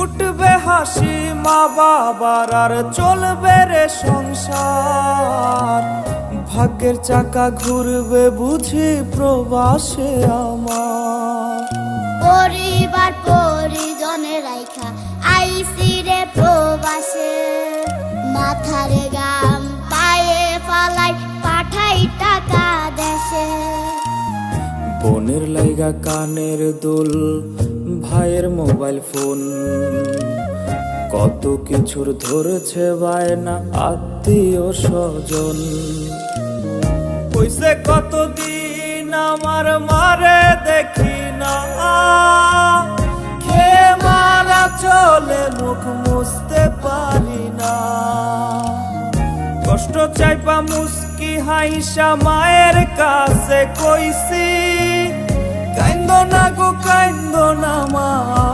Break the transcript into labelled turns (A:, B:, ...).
A: ফুটবে হাসি মা বাবার আর চলবে রে সংসার। ভাগ্যের চাকা ঘুরবে বুঝি প্রবাসে আমার।
B: পরিবার পরিজনে রাইখা আইসি রে প্রবাসে, মাথারে গাম পায়ে ফালাই পাঠাই টাকা দেশে।
A: বোনের লাইগা কানের দুল, ভাইয়ের মোবাইল ফোন, কত কিছুর ধরেছে বায়না আত্মীয় স্বজন। কইছে কতদিন আমার মারে দেখি না, খেয়ে মারা চলে মুখ মুছতে পারি না। কষ্ট চাইপা মুস্কি হাইসা মায়ের কাছে কইছি, কাইন্দ না গো কাইন্দ না মা।